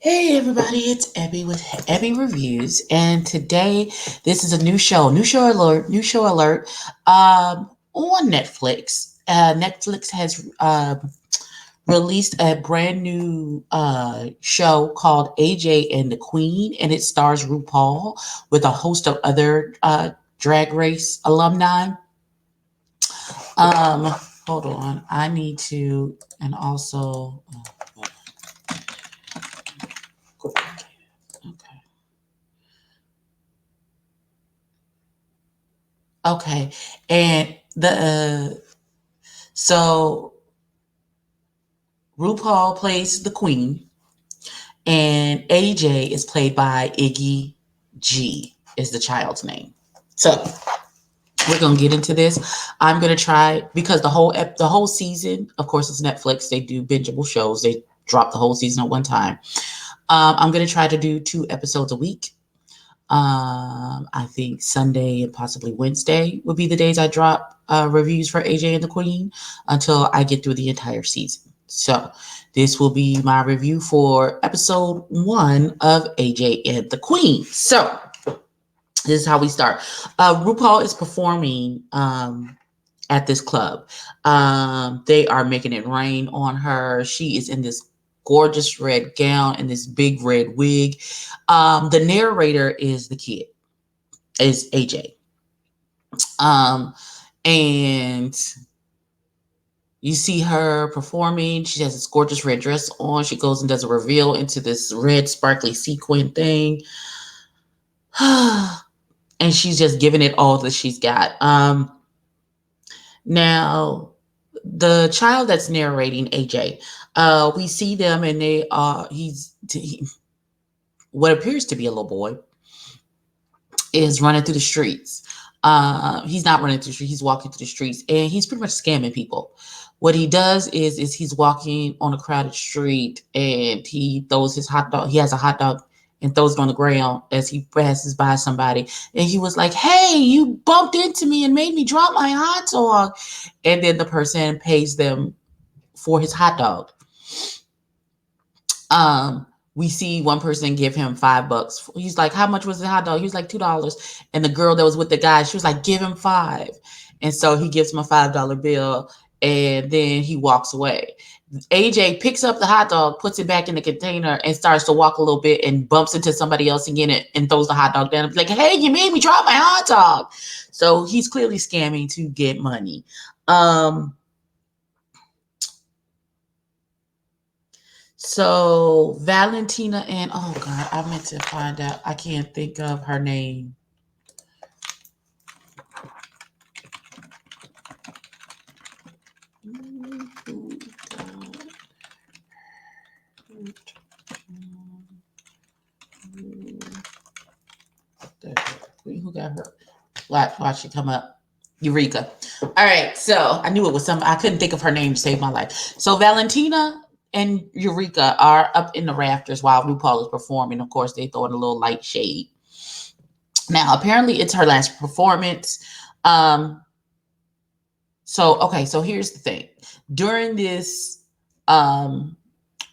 Hey everybody, it's Ebbie with Ebbie Reviews, and today this is a new show alert, on Netflix. Netflix has released a brand new show called AJ and the Queen, and it stars RuPaul with a host of other Drag Race alumni. Um, Hold on, I need to, and also, okay. Okay, and so RuPaul plays the Queen, and AJ is played by Iggy G. Is the child's name. So we're gonna get into this. I'm gonna try because the whole season, of course, it's Netflix. They do bingeable shows. They drop the whole season at one time. I'm gonna try to do 2 episodes a week. I think Sunday and possibly Wednesday would be the days I drop reviews for AJ and the Queen until I get through the entire season. So this will be my review for episode 1 of AJ and the Queen. So this is how we start. RuPaul is performing at this club. They are making it rain on her. She is in this gorgeous red gown and this big red wig. The narrator is the kid, is AJ. Um, and you see her performing. She has this gorgeous red dress on. She goes and does a reveal into this red sparkly sequin thing. And she's just giving it all that she's got. Now, the child that's narrating AJ, we see them and they are, what appears to be a little boy, is running through the streets. He's not running through the streets, he's walking through the streets and he's pretty much scamming people. What he does is he's walking on a crowded street and he throws his hot dog. He has a hot dog and throws it on the ground as he passes by somebody. And he was like, "Hey, you bumped into me and made me drop my hot dog." And then the person pays them for his hot dog. We see one person give him $5. He's like, "How much was the hot dog?" He was like, $2. And the girl that was with the guy, she was like, "Give him five." And so he gives him a $5 bill and then he walks away. AJ picks up the hot dog, puts it back in the container, and starts to walk a little bit and bumps into somebody else again and throws the hot dog down. And be like, "Hey, you made me drop my hot dog." So he's clearly scamming to get money. So Valentina and oh god, I meant to find out. I can't think of her name. Who got her? Watch it come up. Eureka. All right, so I knew it was some. I couldn't think of her name to save my life. So Valentina and Eureka are up in the rafters while RuPaul is performing. Of course, they throw in a little light shade. Now, apparently, it's her last performance. Um, so here's the thing. During this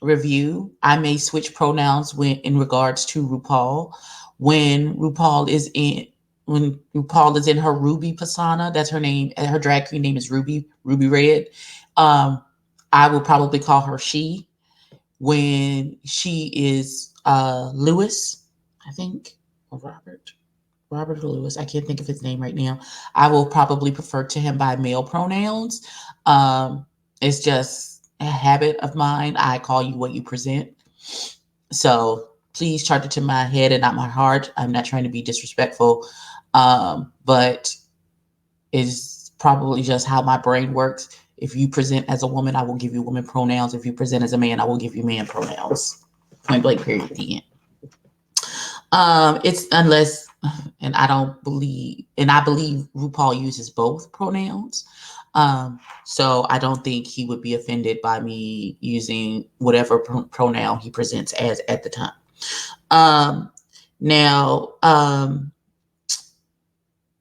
review, I may switch pronouns when in regards to RuPaul. When RuPaul is in when RuPaul is in her Ruby persona, that's her name. Her drag queen name is Ruby Red. Um, I will probably call her she. When she is Lewis, I think, or Robert Lewis. I can't think of his name right now. I will probably prefer to him by male pronouns. It's just a habit of mine. I call you what you present. So please charge it to my head and not my heart. I'm not trying to be disrespectful, but it's probably just how my brain works. If you present as a woman, I will give you woman pronouns. If you present as a man, I will give you man pronouns. Point blank, period, the end. It's unless, and I believe RuPaul uses both pronouns. So I don't think he would be offended by me using whatever pronoun he presents as at the time. Now,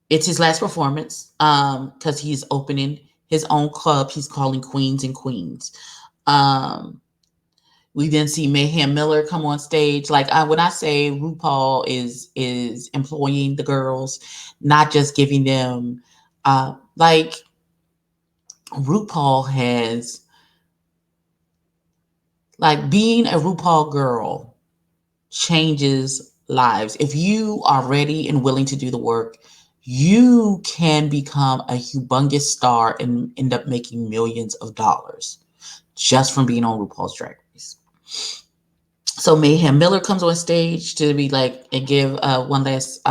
it's his last performance because he's opening his own club. He's calling Queens and Queens. Um, We then see Mayhem Miller come on stage. Like when I say RuPaul is employing the girls, not just giving them like RuPaul has like being a RuPaul girl changes lives. If you are ready and willing to do the work, you can become a humongous star and end up making millions of dollars just from being on RuPaul's Drag Race. So Mayhem Miller comes on stage to be like and give one last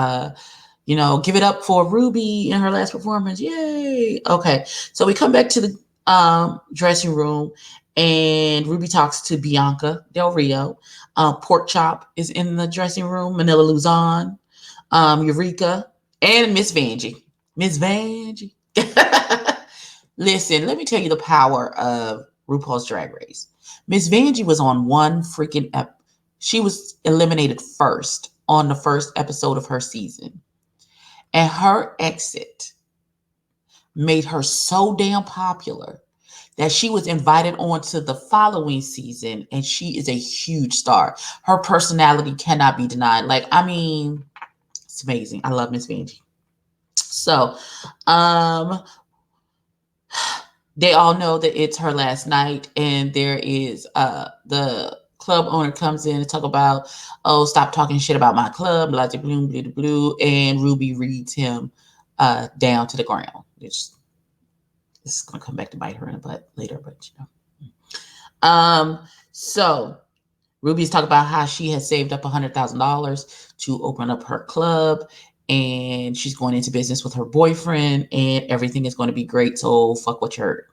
give it up for Ruby in her last performance. Yay. Okay. So we come back to the dressing room and Ruby talks to Bianca Del Rio. Pork Chop is in the dressing room. Manila Luzon, Eureka, and Miss Vanjie. Miss Vanjie. Listen, let me tell you the power of RuPaul's Drag Race. Miss Vanjie was on one freaking she was eliminated first on the first episode of her season. And her exit made her so damn popular that she was invited on to the following season, and she is a huge star. Her personality cannot be denied. Like, I mean, it's amazing. I love Miss Vanjie. So, they all know that it's her last night, and there is the club owner comes in and talk about, oh, stop talking shit about my club, blah, blah, blah, blah, blah, and Ruby reads him down to the ground. Which this is going to come back to bite her in the butt later, but so Ruby's talking about how she has saved up $100,000 to open up her club, and she's going into business with her boyfriend, and everything is going to be great. So fuck what you heard.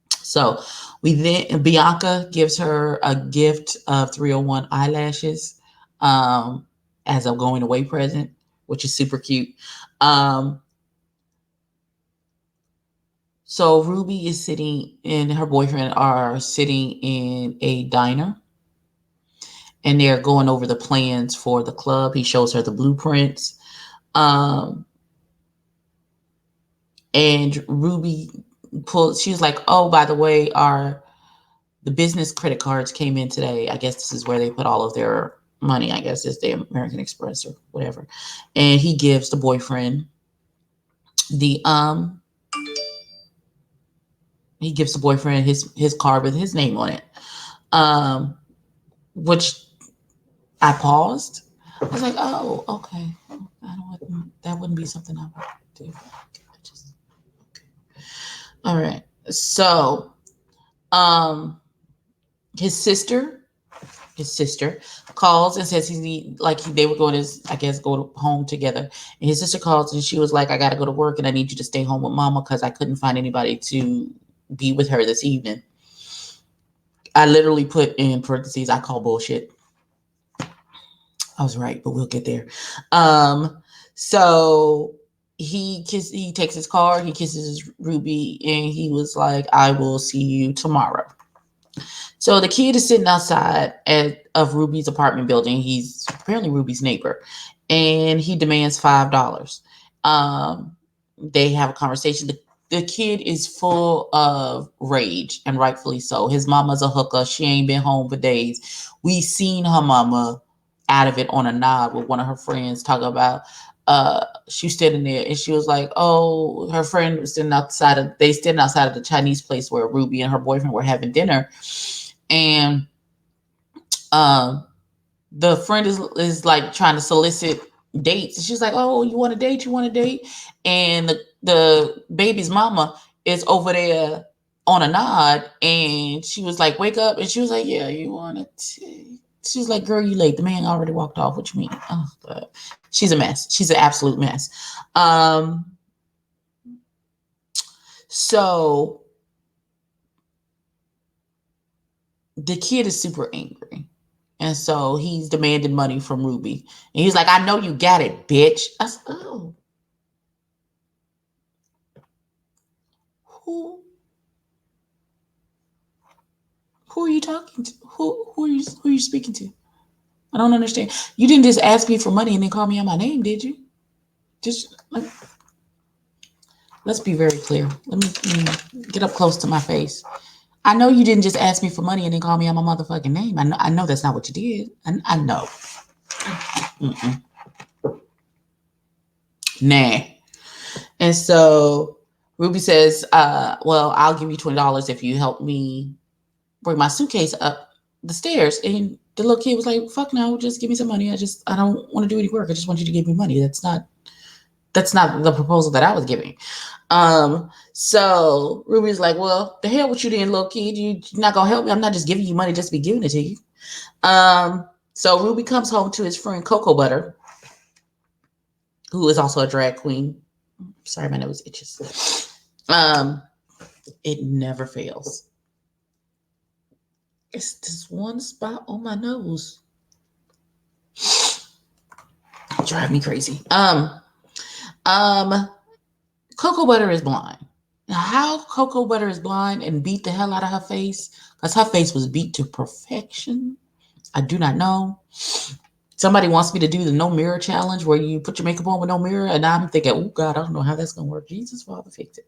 So Bianca gives her a gift of 301 eyelashes as a going away present, which is super cute. So Ruby is sitting and her boyfriend are sitting in a diner, and they're going over the plans for the club. He shows her the blueprints. And Ruby she's like, oh, by the way, the business credit cards came in today. I guess this is where they put all of their money. I guess it's the American Express or whatever. And he gives the boyfriend his card with his name on it. Which I paused. I was like, oh, okay. That wouldn't be something I would do. Okay. All right. So, his sister calls and says they were going to, go home together. And his sister calls and she was like, I got to go to work and I need you to stay home with mama because I couldn't find anybody to be with her this evening. I literally put in parentheses, I call bullshit. I was right, but we'll get there. So he takes his card, he kisses Ruby, and he was like, I will see you tomorrow. So the kid is sitting outside of Ruby's apartment building. He's apparently Ruby's neighbor, and he demands $5. They have a conversation. The kid is full of rage, and rightfully so. His mama's a hooker. She ain't been home for days. We seen her mama out of it on a nod with one of her friends talking about she was standing there and she was like, oh, her friend was standing outside of the Chinese place where Ruby and her boyfriend were having dinner. And the friend is like trying to solicit dates. And she's like, oh, you want a date? And the baby's mama is over there on a nod. And she was like, wake up. And she was like, yeah, you want to. She was like, girl, you late. The man already walked off. What you mean? Oh, God. She's a mess. She's an absolute mess. So the kid is super angry. And so he's demanding money from Ruby. And he's like, I know you got it, bitch. I said, oh. Who are you talking to? Who are you speaking to? I don't understand. You didn't just ask me for money and then call me on my name, did you? Let's be very clear. Let me get up close to my face. I know you didn't just ask me for money and then call me on my motherfucking name. I know that's not what you did. I know. Mm-mm. Nah. And so Ruby says, well, I'll give you $20 if you help me bring my suitcase up the stairs. And the little kid was like, fuck no, just give me some money. I don't want to do any work. I just want you to give me money. That's not the proposal that I was giving. So Ruby's like, well, the hell with you then, little kid. You're not gonna help me. I'm not just giving you money just to be giving it to you. So Ruby comes home to his friend Cocoa Butter, who is also a drag queen. Sorry, my nose itches. It never fails. It's this one spot on my nose. Drive me crazy. Cocoa Butter is blind. Now, how Cocoa Butter is blind and beat the hell out of her face, because her face was beat to perfection, I do not know. Somebody wants me to do the no mirror challenge where you put your makeup on with no mirror, and I'm thinking, oh God, I don't know how that's gonna work. Jesus, Father, fix it.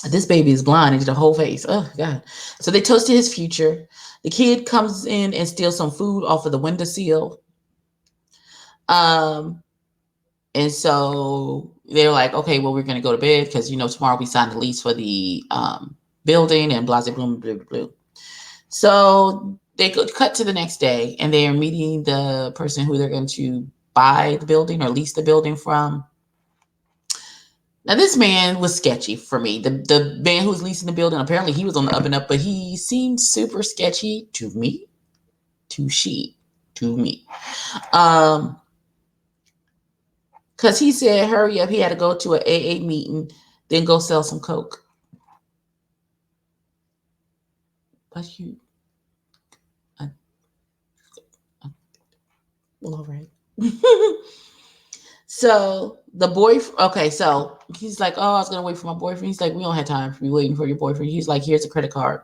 This baby is blind into the whole face. Oh God. So they toasted his future. The kid comes in and steals some food off of the windowsill. And so they're like, okay, well, we're gonna go to bed because tomorrow we signed the lease for the building and blah blah blah blah blah. So they cut to the next day, and they are meeting the person who they're going to buy the building or lease the building from. Now, this man was sketchy for me. The man who's leasing the building, apparently he was on the up and up, but he seemed super sketchy to me, to me. Because he said, hurry up. He had to go to an AA meeting, then go sell some coke. But well, all right. So the boyfriend, okay, so he's like, oh, I was gonna wait for my boyfriend. He's like, we don't have time for you waiting for your boyfriend. He's like, here's a credit card,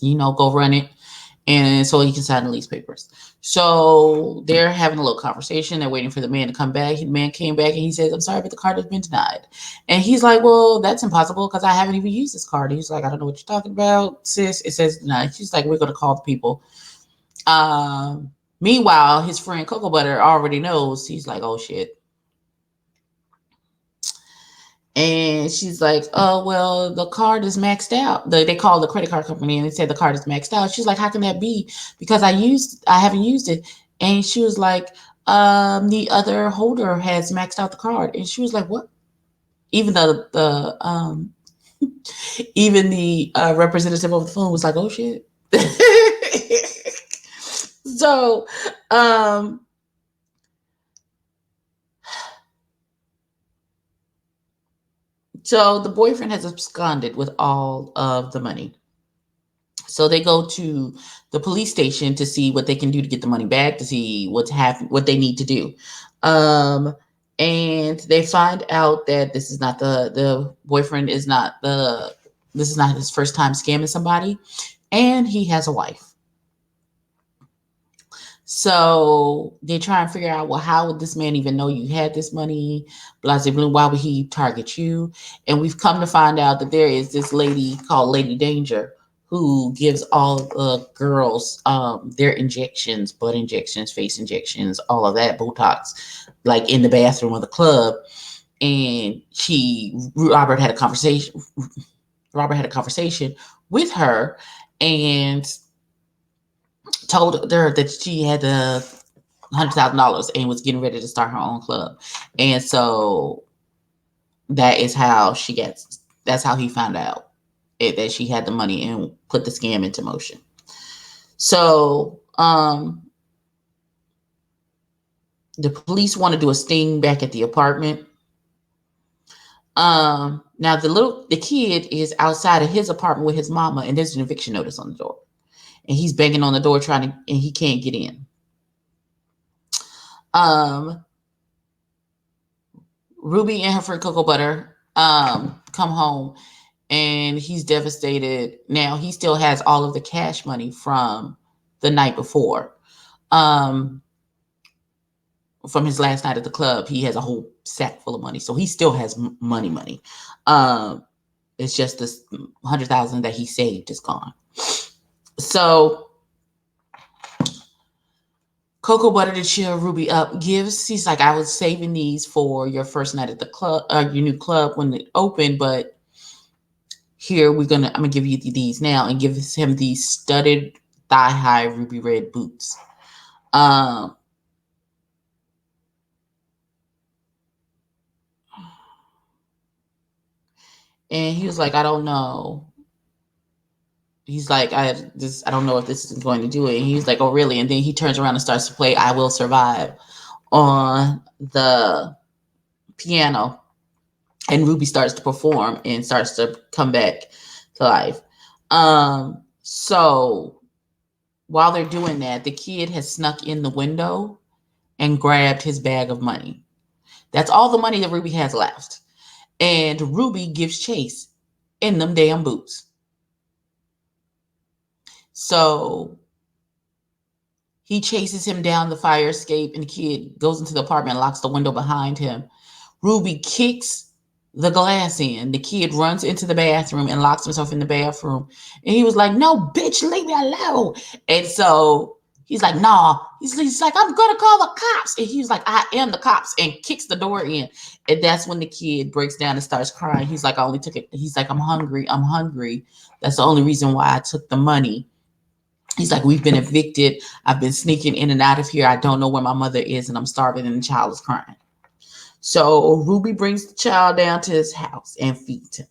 go run it, and so he can sign the lease papers. So they're having a little conversation. They're waiting for the man to come back. The man came back and he says, I'm sorry, but the card has been denied. And he's like, well, that's impossible because I haven't even used this card. He's like, I don't know what you're talking about, sis. It says denied. She's like, we're gonna call the people. Meanwhile, his friend Cocoa Butter already knows. He's like, oh shit. And she's like, oh, well, the card is maxed out. They called the credit card company and they said the card is maxed out. She's like, how can that be? Because I haven't used it. And she was like, the other holder has maxed out the card. And she was like, what? Even even the representative over the phone was like, oh shit. So, so the boyfriend has absconded with all of the money. So they go to the police station to see what they can do to get the money back, to see what they need to do. And they find out that this is not the boyfriend this is not his first time scamming somebody, and he has a wife. So they try and figure out, well, how would this man even know you had this money? Blah, blah, blah. Why would he target you? And we've come to find out that there is this lady called Lady Danger who gives all the girls their injections, butt injections, face injections, all of that, Botox, like in the bathroom of the club. And Robert had a conversation with her and told her that she had the $100,000 and was getting ready to start her own club. And so that's how he found out that she had the money and put the scam into motion. So the police want to do a sting back at the apartment. Now the kid is outside of his apartment with his mama, and there's an eviction notice on the door. And he's banging on the door and he can't get in. Ruby and her friend Cocoa Butter come home, and he's devastated. Now he still has all of the cash money from the night before. From his last night at the club, he has a whole sack full of money. So he still has money. It's just this 100,000 that he saved is gone. So Cocoa Butter to cheer Ruby up he's like, I was saving these for your first night at the club, your new club when it opened, but here I'm gonna give you these now, and gives him these studded thigh high ruby red boots. And he was like, I don't know. He's like, I don't know if this is going to do it. And he's like, oh really? And then he turns around and starts to play I Will Survive on the piano, and Ruby starts to perform and starts to come back to life. So while they're doing that, the kid has snuck in the window and grabbed his bag of money. That's all the money that Ruby has left. And Ruby gives chase in them damn boots. So he chases him down the fire escape, and the kid goes into the apartment and locks the window behind him. Ruby kicks the glass in. The kid runs into the bathroom and locks himself in the bathroom. And he was like, no, bitch, leave me alone. And so he's like, nah. He's like, I'm going to call the cops. And he's like, I am the cops, and kicks the door in. And that's when the kid breaks down and starts crying. He's like, I only took it. He's like, I'm hungry. I'm hungry. That's the only reason why I took the money. He's like, we've been evicted. I've been sneaking in and out of here. I don't know where my mother is, and I'm starving, and the child is crying. So Ruby brings the child down to his house and feeds him.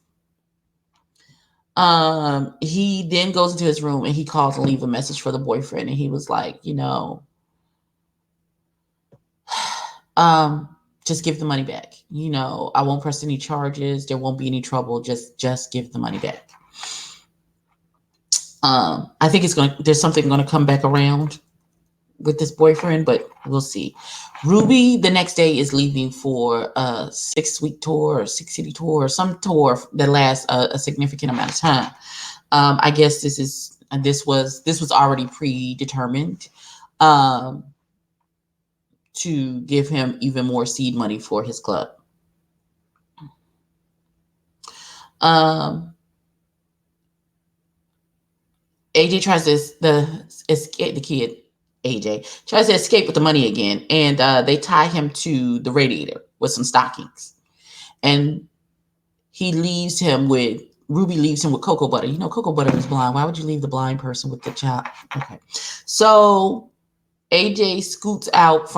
He then goes into his room and he calls and leaves a message for the boyfriend. And he was like, just give the money back. I won't press any charges. There won't be any trouble. Just give the money back. I think there's something going to come back around with this boyfriend, but we'll see. Ruby the next day is leaving for a 6-week tour or 6-city tour or some tour that lasts a significant amount of time. I guess this was already predetermined to give him even more seed money for his club. AJ tries to escape. The kid AJ tries to escape with the money again, and they tie him to the radiator with some stockings, and Ruby leaves him with Cocoa Butter. Cocoa Butter is blind. Why would you leave the blind person with the child? Okay, so AJ scoots out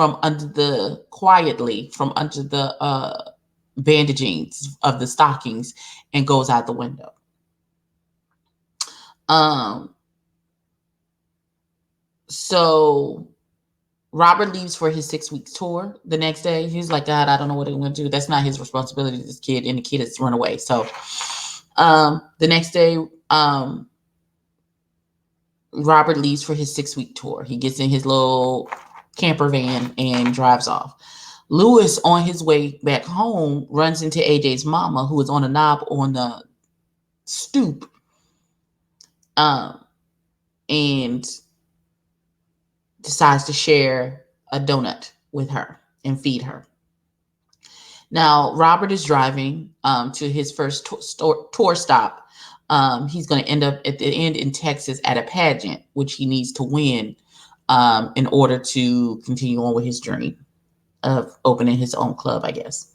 quietly from under the bandagings of the stockings and goes out the window. So Robert leaves for his 6-week tour the next day. He's like, God, I don't know what I'm going to do. That's not his responsibility, this kid, and the kid has run away. So the next day, Robert leaves for his 6-week tour. He gets in his little camper van and drives off. Lewis, on his way back home, runs into AJ's mama, who is on a knob on the stoop, and decides to share a donut with her and feed her. Now, Robert is driving to his first tour stop. He's going to end up at the end in Texas at a pageant, which he needs to win in order to continue on with his dream of opening his own club, I guess.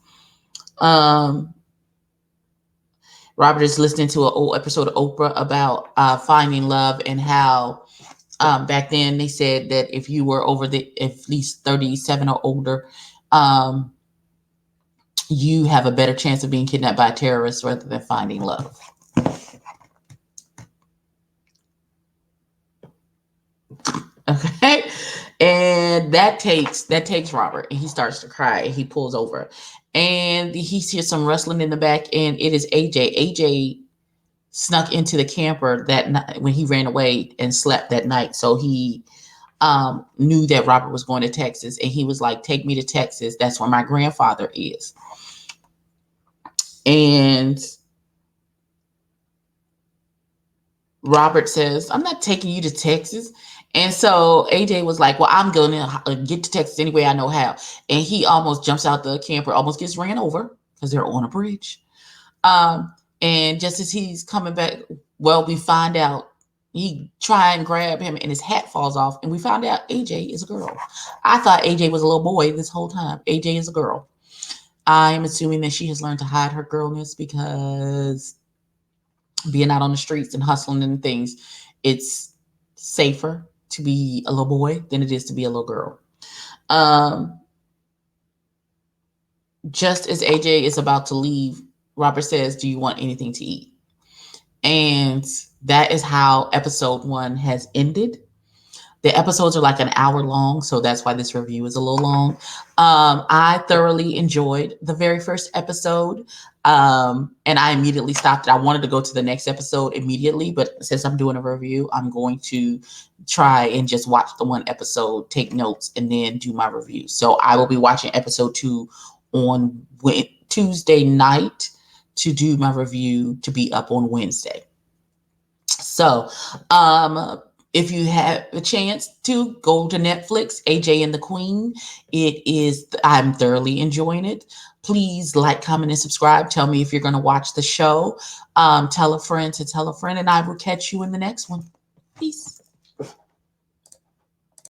Robert is listening to an old episode of Oprah about finding love, and how back then they said that if you were over at least 37 or older, you have a better chance of being kidnapped by a terrorist rather than finding love. Okay. And that takes Robert, and he starts to cry, and he pulls over, and he hears some rustling in the back, and it is AJ. AJ snuck into the camper that night when he ran away and slept that night. So he knew that Robert was going to Texas, and he was like, take me to Texas. That's where my grandfather is. And Robert says, I'm not taking you to Texas. And so AJ was like, well, I'm going to get to Texas any way I know how. And he almost jumps out the camper, almost gets ran over because they're on a bridge. And just as he's coming back, well, we find out he try and grab him and his hat falls off. And we found out AJ is a girl. I thought AJ was a little boy this whole time. AJ is a girl. I am assuming that she has learned to hide her girlness because being out on the streets and hustling and things, it's safer to be a little boy than it is to be a little girl. Um, just as AJ is about to leave, Robert says, "Do you want anything to eat?" And that is how episode 1 has ended. The episodes are like an hour long, so that's why this review is a little long. I thoroughly enjoyed the very first episode, and I immediately stopped it. I wanted to go to the next episode immediately, but since I'm doing a review, I'm going to try and just watch the one episode, take notes, and then do my review. So I will be watching episode 2 on Tuesday night to do my review to be up on Wednesday. So, if you have a chance to go to Netflix, AJ and the Queen, I'm thoroughly enjoying it. Please like, comment, and subscribe. Tell me if you're going to watch the show. Tell a friend to tell a friend, and I will catch you in the next one. Peace.